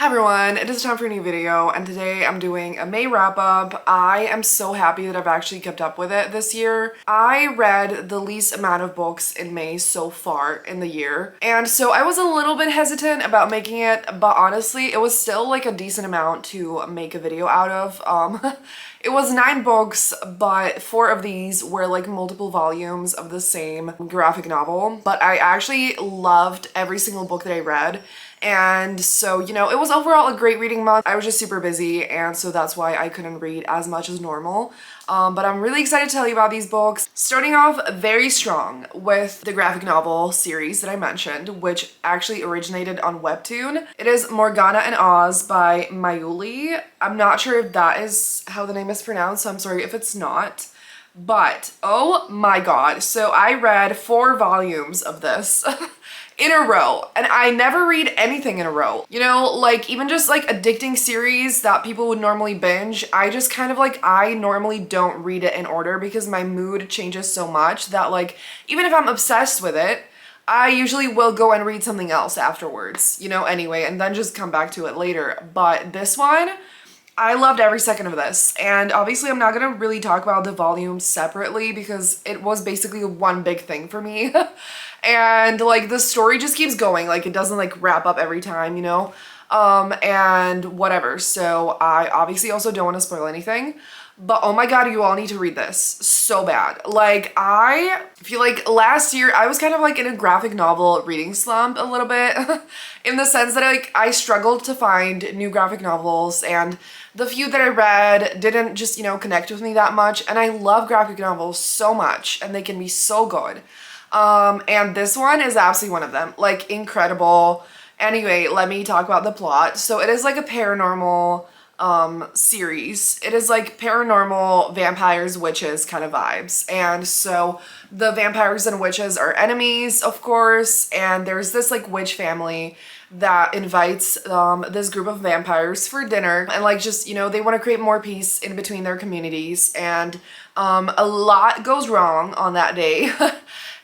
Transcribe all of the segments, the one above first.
Hi everyone, it is time for a new video and today I'm doing a May wrap up. I am so happy that I've actually kept up with it this year. I read the least amount of books in May so far in the year, and so I was a little bit hesitant about making it, but honestly it was still like a decent amount to make a video out of. It was 9 books, but 4 of these were like multiple volumes of the same graphic novel, but I actually loved every single book that I read. And so, you know, it was overall a great reading month. I was just super busy, and so that's why I couldn't read as much as normal. But I'm really excited to tell you about these books. Starting off very strong with the graphic novel series that I mentioned, which actually originated on Webtoon. It is Morgana and Oz by Mayuli. I'm not sure if that is how the name is pronounced, so I'm sorry if it's not. But oh my god, so I read 4 volumes of this in a row, and I never read anything in a row. You know, like even just like addicting series that people would normally binge, I just kind of like, I normally don't read it in order because my mood changes so much that like, even if I'm obsessed with it, I usually will go and read something else afterwards, you know, anyway, and then just come back to it later. But this one, I loved every second of this, and obviously I'm not gonna really talk about the volumes separately because it was basically one big thing for me. And like the story just keeps going, like it doesn't like wrap up every time, you know? And whatever. So I obviously also don't want to spoil anything, but oh my god, you all need to read this so bad. Like I feel like last year I was kind of like in a graphic novel reading slump a little bit in the sense that like I struggled to find new graphic novels, and the few that I read didn't just, you know, connect with me that much. And I love graphic novels so much and they can be so good. And this one is absolutely one of them, like incredible. Anyway, let me talk about the plot. So it is like a paranormal series. It is like paranormal vampires, witches kind of vibes. And so the vampires and witches are enemies, of course, and there's this like witch family that invites this group of vampires for dinner, and like just, you know, they want to create more peace in between their communities, and a lot goes wrong on that day.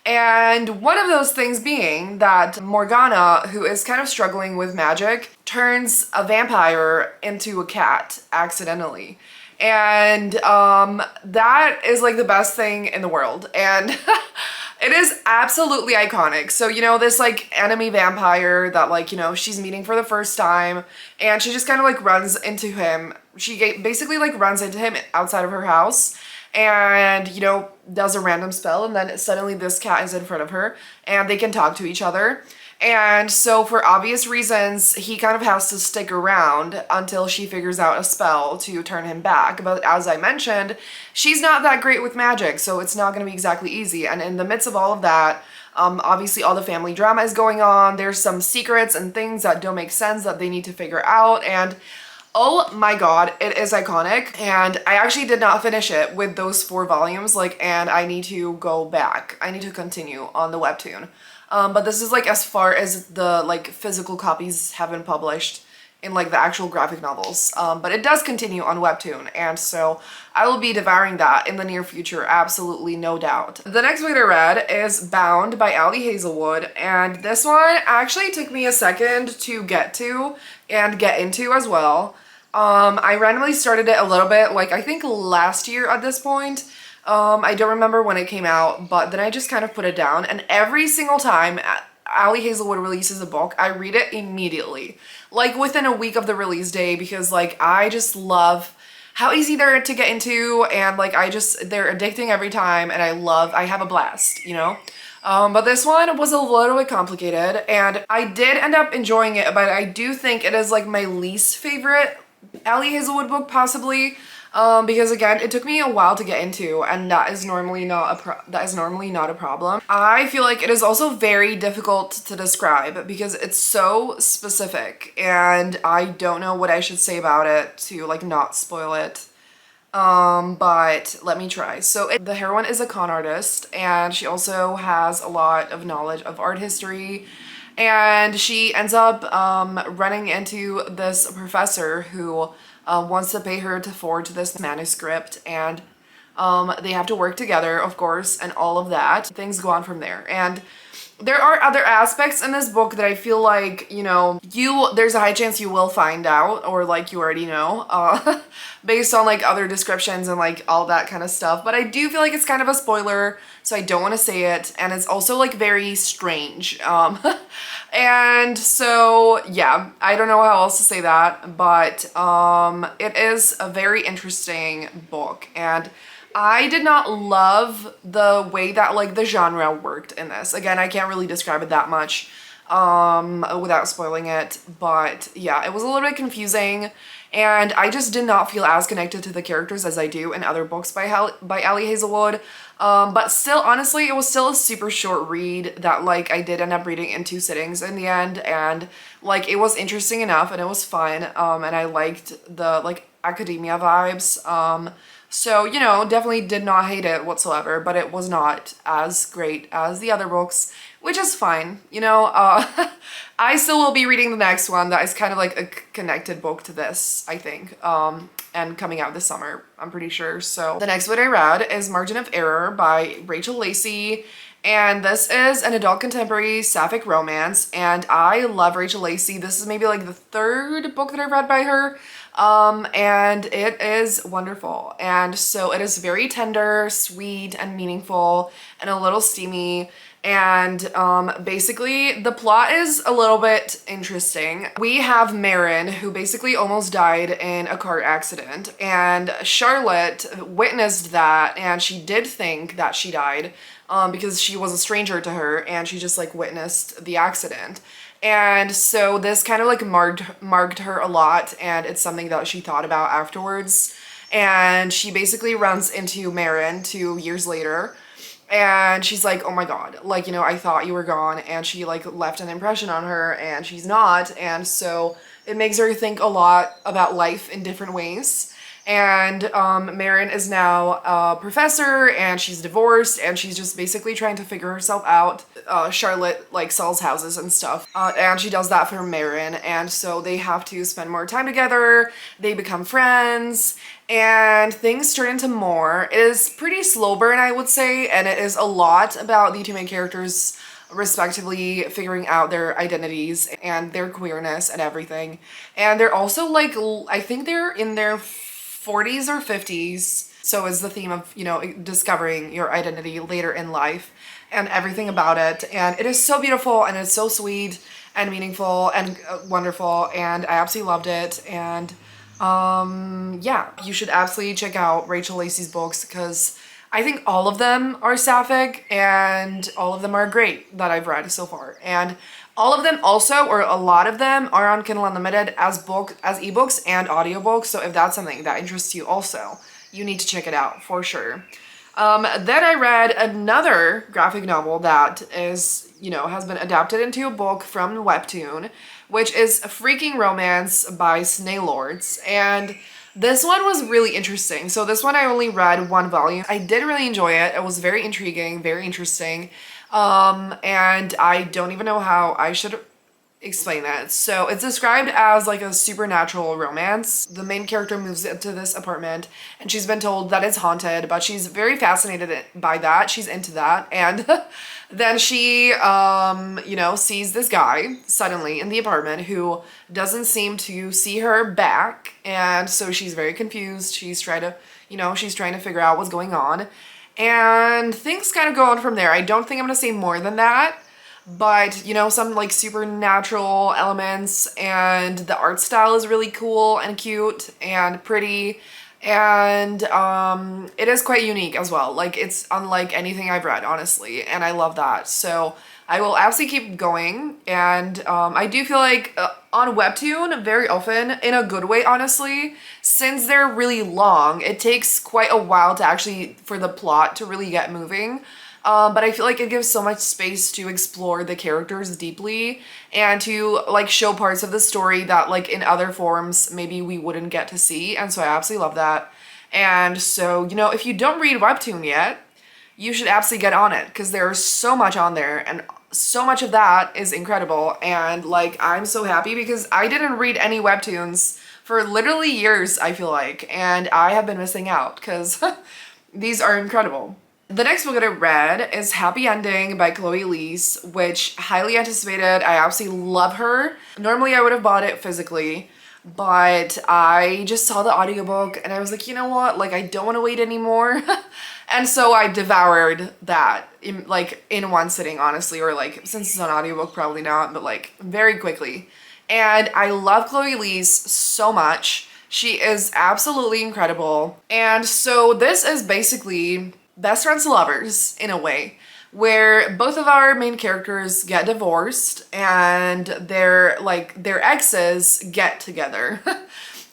And one of those things being that Morgana, who is kind of struggling with magic, turns a vampire into a cat accidentally. And that is like the best thing in the world. And it is absolutely iconic. So, you know, this like enemy vampire that like, you know, she's meeting for the first time, and she just kind of like runs into him. She basically like runs into him outside of her house, and, you know, does a random spell, and then suddenly this cat is in front of her and they can talk to each other. And so for obvious reasons, he kind of has to stick around until she figures out a spell to turn him back. But as I mentioned, she's not that great with magic, so it's not going to be exactly easy. And in the midst of all of that, obviously all the family drama is going on. There's some secrets and things that don't make sense that they need to figure out, and oh my god, it is iconic. And I actually did not finish it with those 4 volumes, like, and I need to go back. I need to continue on the webtoon. But this is like as far as the like physical copies have been published in like the actual graphic novels. But it does continue on webtoon, and so I will be devouring that in the near future, absolutely no doubt. The next book I read is Bound by Ali Hazelwood, and this one actually took me a second to get to and get into as well. I randomly started it a little bit, like I think last year at this point. I don't remember when it came out, but then I just kind of put it down, and every single time Ali Hazelwood releases a book, I read it immediately, like within a week of the release day, because like I just love how easy they're to get into, and like they're addicting every time, and I have a blast, you know? But this one was a little bit complicated, and I did end up enjoying it, but I do think it is like my least favorite Ali Hazelwood book possibly. Because again, it took me a while to get into, and that is normally not a problem. I feel like it is also very difficult to describe because it's so specific, and I don't know what I should say about it to like not spoil it. But let me try. So the heroine is a con artist, and she also has a lot of knowledge of art history, and she ends up running into this professor who wants to pay her to forge this manuscript, and they have to work together, of course, and all of that. Things go on from there. And there are other aspects in this book that I feel like, you know, there's a high chance you will find out, or like you already know, based on like other descriptions and like all that kind of stuff. But I do feel like it's kind of a spoiler, so I don't want to say it. And it's also like very strange. And so, yeah, I don't know how else to say that, but it is a very interesting book. And I did not love the way that like the genre worked in this. Again, I can't really describe it that much without spoiling it, but yeah, it was a little bit confusing, and I just did not feel as connected to the characters as I do in other books by Ali Hazelwood. But still, honestly, it was still a super short read that like I did end up reading in 2 sittings in the end, and like it was interesting enough and it was fun, and I liked the like academia vibes. So, you know, definitely did not hate it whatsoever, but it was not as great as the other books, which is fine. You know, I still will be reading the next one that is kind of like a connected book to this, I think, and coming out this summer, I'm pretty sure. So the next one I read is Margin of Error by Rachel Lacey. And this is an adult contemporary sapphic romance, and I love Rachel Lacey. This is maybe like the 3rd book that I've read by her, and it is wonderful. And so it is very tender, sweet, and meaningful, and a little steamy. And basically the plot is a little bit interesting. We have Marin, who basically almost died in a car accident, and Charlotte witnessed that, and she did think that she died because she was a stranger to her and she just like witnessed the accident. And so this kind of like marked her a lot, and it's something that she thought about afterwards. And she basically runs into Marin 2 years later, and she's like, oh my god, like, you know, I thought you were gone, and she like left an impression on her, and she's not. And so it makes her think a lot about life in different ways. And Marin is now a professor, and she's divorced, and she's just basically trying to figure herself out. Charlotte like sells houses and stuff, and she does that for Marin, and so they have to spend more time together. They become friends, and things turn into more. It is pretty slow burn, I would say, and it is a lot about the two main characters respectively figuring out their identities and their queerness and everything. And they're also like, I think they're in their 40s or 50s. So is the theme of, you know, discovering your identity later in life and everything about it. And it is so beautiful, and it's so sweet and meaningful and wonderful, and I absolutely loved it. And yeah, you should absolutely check out Rachel Lacey's books, because I think all of them are sapphic and all of them are great that I've read so far. And all of them also, or a lot of them, are on Kindle Unlimited as ebooks and audiobooks. So if that's something that interests you also, you need to check it out for sure. Then I read another graphic novel that is, you know, has been adapted into a book from Webtoon, which is Freaking Romance by Snailords. And this one was really interesting. So this one I only read 1 volume. I did really enjoy it. It was very intriguing, very interesting. And I don't even know how I should explain that. So it's described as like a supernatural romance. The main character moves into this apartment, and she's been told that it's haunted, but she's very fascinated by that. She's into that. And then she, you know, sees this guy suddenly in the apartment who doesn't seem to see her back. And so she's very confused. She's trying to figure out what's going on. And things kind of go on from there. I don't think I'm going to say more than that. But, you know, some like supernatural elements, and the art style is really cool and cute and pretty, and it is quite unique as well. Like, it's unlike anything I've read, honestly, and I love that. So I will absolutely keep going. And I do feel like on Webtoon, very often, in a good way, honestly, since they're really long, it takes quite a while to actually, for the plot to really get moving. But I feel like it gives so much space to explore the characters deeply, and to like show parts of the story that like in other forms maybe we wouldn't get to see. And so I absolutely love that. And so, you know, if you don't read Webtoon yet, you should absolutely get on it, because there's so much on there, and so much of that is incredible. And like, I'm so happy, because I didn't read any Webtoons for literally years, I feel like, and I have been missing out, because these are incredible. The next book that I read is Happy Ending by Chloe Elise, which highly anticipated. I absolutely love her. Normally I would have bought it physically, but I just saw the audiobook and I was like, you know what? Like, I don't want to wait anymore. And so I devoured that in one sitting, honestly, or like, since it's an audiobook, probably not, but like very quickly. And I love Chloe Elise so much. She is absolutely incredible. And so this is basically best friends lovers in a way, where both of our main characters get divorced and their exes get together.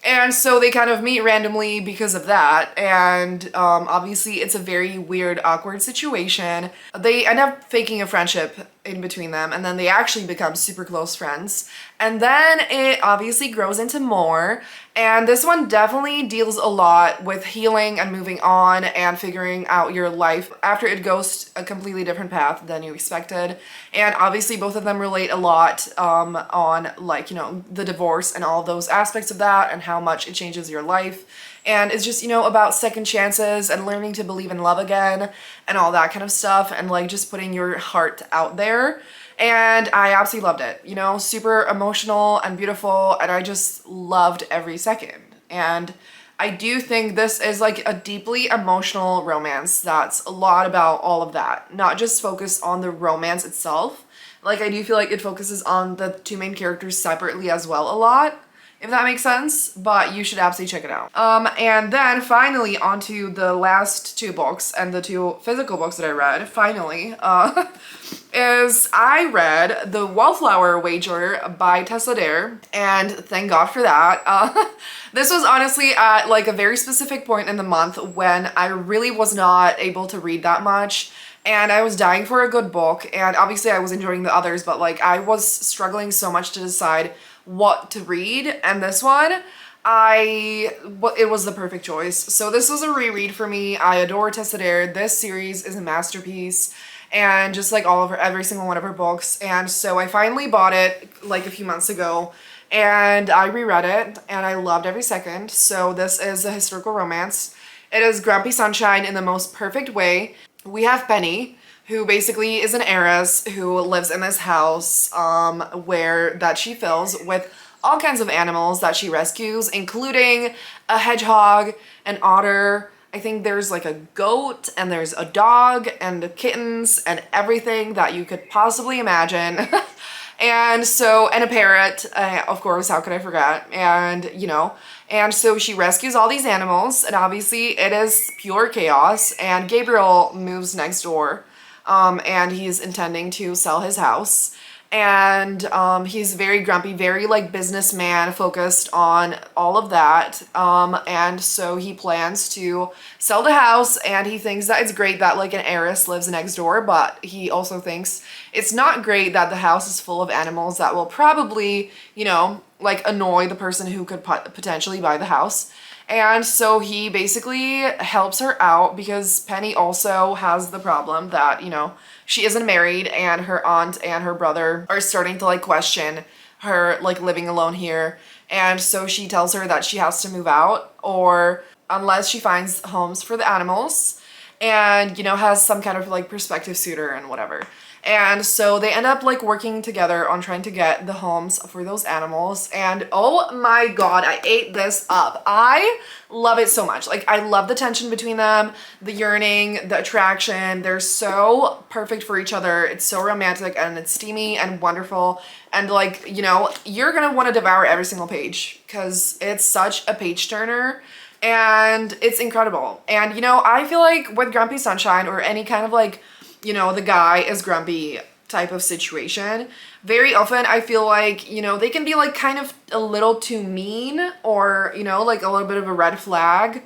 And so they kind of meet randomly because of that. And obviously it's a very weird, awkward situation. They end up faking a friendship in between them, and then they actually become super close friends. And then it obviously grows into more. And this one definitely deals a lot with healing and moving on and figuring out your life after it goes a completely different path than you expected. And obviously both of them relate a lot on, like, you know, the divorce and all those aspects of that and how much it changes your life. And it's just, you know, about second chances and learning to believe in love again and all that kind of stuff, and like just putting your heart out there. And I absolutely loved it, you know, super emotional and beautiful, and I just loved every second. And I do think this is like a deeply emotional romance that's a lot about all of that, not just focused on the romance itself. Like, I do feel like it focuses on the two main characters separately as well a lot, if that makes sense, but you should absolutely check it out. And then finally onto the last two books and the two physical books that I read, finally, is I read The Wallflower Wager by Tessa Dare, and thank God for that. This was honestly at like a very specific point in the month when I really was not able to read that much. And I was dying for a good book, and obviously I was enjoying the others, but like I was struggling so much to decide what to read, and this one, it was the perfect choice. So this was a reread for me. I adore Tessa Dare. This series is a masterpiece, and just like all of her, every single one of her books. And so I finally bought it like a few months ago, and I reread it, and I loved every second. So this is a historical romance. It is Grumpy Sunshine in the most perfect way. We have Penny, who basically is an heiress who lives in this house that she fills with all kinds of animals that she rescues, including a hedgehog, an otter, I think there's like a goat, and there's a dog and kittens and everything that you could possibly imagine. And a parrot, of course, how could I forget? And, you know, and so she rescues all these animals, and obviously it is pure chaos, and Gabriel moves next door, and he's intending to sell his house. And he's very grumpy, very like businessman focused on all of that. And so he plans to sell the house, and he thinks that it's great that like an heiress lives next door, but he also thinks it's not great that the house is full of animals that will probably, you know, like annoy the person who could potentially buy the house. And so he basically helps her out because Penny also has the problem that, you know, she isn't married, and her aunt and her brother are starting to like question her like living alone here. And so she tells her that she has to move out, or unless she finds homes for the animals, and, you know, has some kind of like prospective suitor and whatever. And so they end up like working together on trying to get the homes for those animals. And oh my God, I ate this up. I love it so much. Like, I love the tension between them, the yearning, the attraction. They're so perfect for each other. It's so romantic, and it's steamy and wonderful. And like, you know, you're gonna want to devour every single page because it's such a page turner. And it's incredible. And, you know, I feel like with Grumpy Sunshine, or any kind of like, you know, the guy is grumpy type of situation, very often I feel like, you know, they can be like kind of a little too mean, or, you know, like a little bit of a red flag.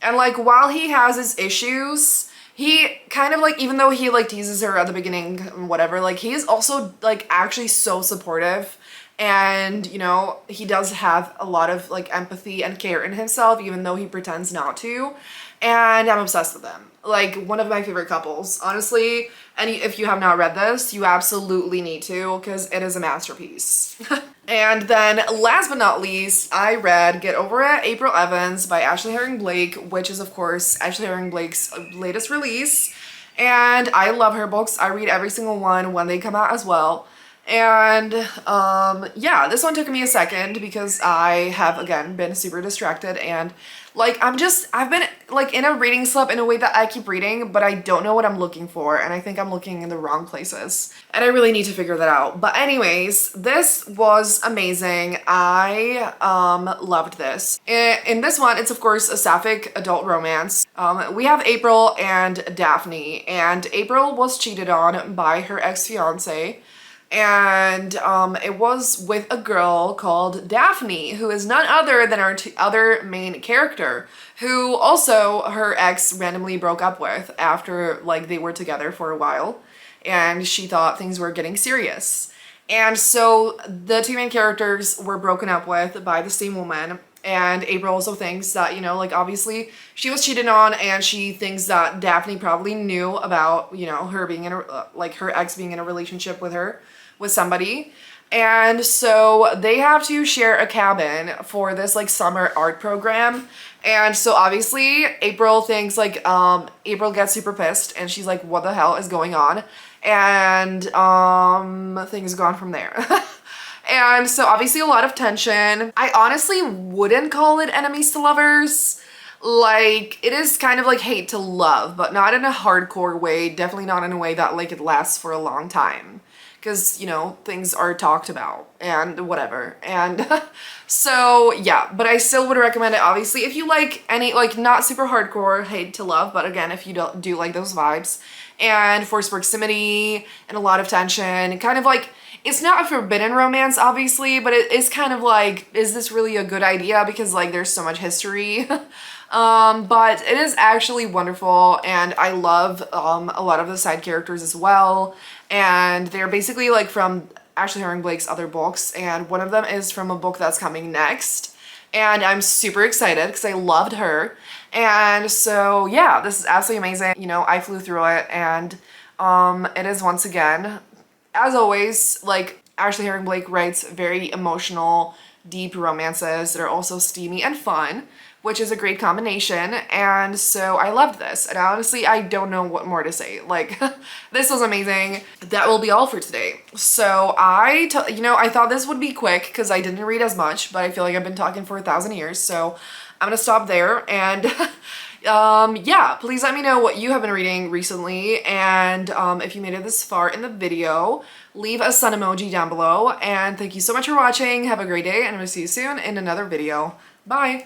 And like, while he has his issues, he kind of like, even though he like teases her at the beginning, whatever, like he is also like actually so supportive. And, you know, he does have a lot of like empathy and care in himself, even though he pretends not to. And I'm obsessed with them. Like, one of my favorite couples, honestly. And if you have not read this, you absolutely need to, because it is a masterpiece. And then last but not least, I read Get Over It, April Evans by Ashley Herring Blake, which is of course Ashley Herring Blake's latest release. And I love her books. I read every single one when they come out as well. And yeah, this one took me a second because I have again been super distracted and like I've been like in a reading slump in a way that I keep reading, but I don't know what I'm looking for, and I think I'm looking in the wrong places. And I really need to figure that out. But anyways, this was amazing. I loved this. In this one, it's of course a sapphic adult romance. We have April and Daphne, and April was cheated on by her ex-fiance. And it was with a girl called Daphne, who is none other than our other main character, who also her ex randomly broke up with after like they were together for a while, and she thought things were getting serious. And so the two main characters were broken up with by the same woman, and April also thinks that, you know, like obviously she was cheated on, and she thinks that Daphne probably knew about, you know, her being in a, like her ex being in a relationship with her, with somebody. And so they have to share a cabin for this like summer art program. And so obviously April thinks like, April gets super pissed and she's like, what the hell is going on? And things go on from there. And so obviously a lot of tension. I honestly wouldn't call it enemies to lovers. Like, it is kind of like hate to love, but not in a hardcore way. Definitely not in a way that like it lasts for a long time. Because, you know, things are talked about and whatever. And so, yeah, but I still would recommend it, obviously, if you like any, like, not super hardcore hate to love, but again, if you do like those vibes, and forced proximity and a lot of tension, kind of like, it's not a forbidden romance, obviously, but it is kind of like, is this really a good idea? Because, like, there's so much history. But it is actually wonderful, and I love a lot of the side characters as well, and they're basically like from Ashley Herring Blake's other books, and one of them is from a book that's coming next, and I'm super excited because I loved her. And so yeah, this is absolutely amazing. You know, I flew through it, and it is once again, as always, like Ashley Herring Blake writes very emotional, deep romances that are also steamy and fun, which is a great combination. And so I loved this, and honestly I don't know what more to say. Like, this was amazing. That will be all for today. So I thought this would be quick because I didn't read as much, but I feel like I've been talking for 1,000 years, so I'm gonna stop there. And yeah, please let me know what you have been reading recently, and if you made it this far in the video, leave a sun emoji down below. And thank you so much for watching. Have a great day, and I'm gonna see you soon in another video. Bye!